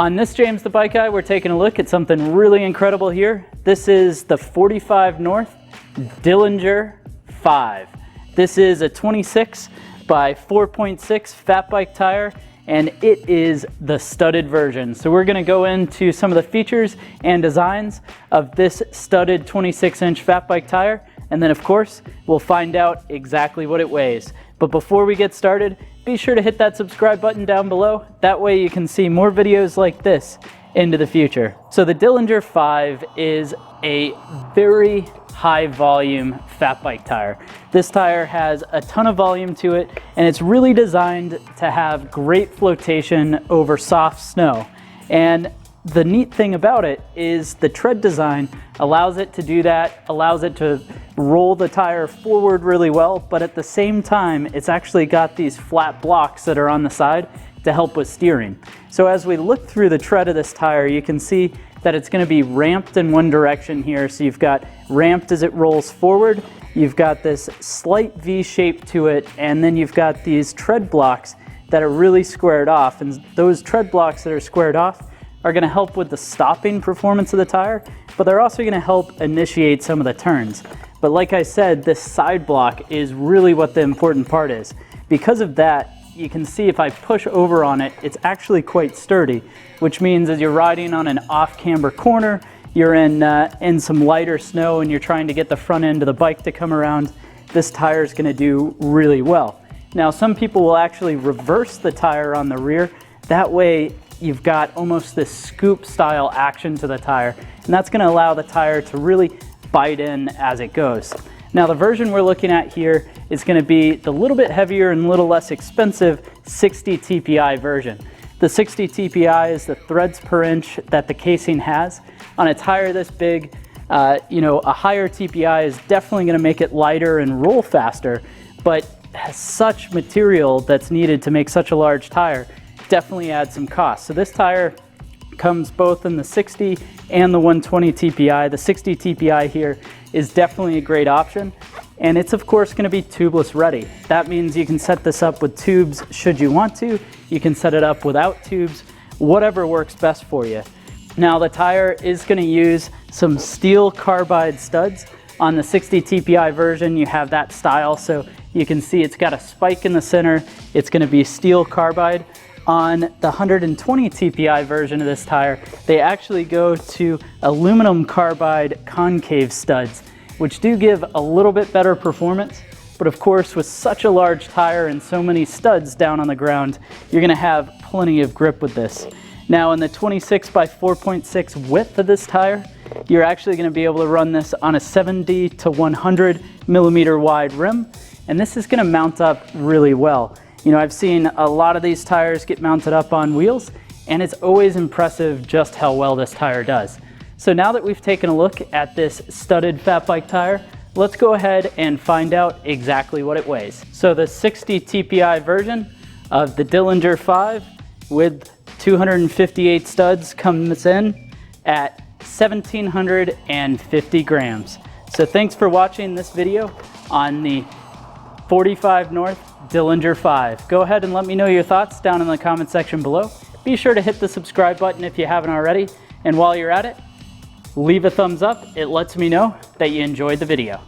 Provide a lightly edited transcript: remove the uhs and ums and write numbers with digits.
On this James the Bike Guy, we're taking a look at something really incredible here. This is the 45Nrth Dillinger 5. This is a 26 by 4.6 fat bike tire, and it is the studded version. So we're gonna go into some of the features and designs of this studded 26-inch fat bike tire, and then of course, we'll find out exactly what it weighs. But before we get started, be sure to hit that subscribe button down below. That way you can see more videos like this into the future. So the Dillinger 5 is a very high volume fat bike tire. This tire has a ton of volume to it, and it's really designed to have great flotation over soft snow. And the neat thing about it is the tread design allows it to do that, allows it to roll the tire forward really well, but at the same time, it's actually got these flat blocks that are on the side to help with steering. So as we look through the tread of this tire, you can see that it's going to be ramped in one direction here. So you've got ramped as it rolls forward, you've got this slight V shape to it, and then you've got these tread blocks that are really squared off. And those tread blocks that are squared off are going to help with the stopping performance of the tire, but they're also going to help initiate some of the turns. But like I said, this side block is really what the important part is. Because of that, you can see if I push over on it, it's actually quite sturdy, which means as you're riding on an off-camber corner, you're in some lighter snow and you're trying to get the front end of the bike to come around, this tire is going to do really well. Now, some people will actually reverse the tire on the rear. That way, you've got almost this scoop style action to the tire, and that's going to allow the tire to really bite in as it goes. Now the version we're looking at here is going to be the little bit heavier and a little less expensive 60 TPI version. The 60 TPI is the threads per inch that the casing has. On a tire this big, a higher TPI is definitely going to make it lighter and roll faster, but has such material that's needed to make such a large tire definitely adds some cost. So this tire comes both in the 60 and the 120 TPI. The 60 TPI here is definitely a great option, and it's of course going to be tubeless ready. That means you can set this up with tubes should you want to. You can set it up without tubes, whatever works best for you. Now the tire is going to use some steel carbide studs. On the 60 TPI version, you have that style, so you can see it's got a spike in the center. It's going to be steel carbide. On the 120 TPI version of this tire, they actually go to aluminum carbide concave studs, which do give a little bit better performance. But of course, with such a large tire and so many studs down on the ground, you're going to have plenty of grip with this. Now in the 26 by 4.6 width of this tire, you're actually going to be able to run this on a 70 to 100 millimeter wide rim, and this is going to mount up really well. You know, I've seen a lot of these tires get mounted up on wheels, and it's always impressive just how well this tire does. So now that we've taken a look at this studded fat bike tire, let's go ahead and find out exactly what it weighs. So the 60 TPI version of the Dillinger 5 with 258 studs comes in at 1,750 grams. So thanks for watching this video on the 45Nrth Dillinger 5. Go ahead and let me know your thoughts down in the comment section below. Be sure to hit the subscribe button if you haven't already. And while you're at it, leave a thumbs up. It lets me know that you enjoyed the video.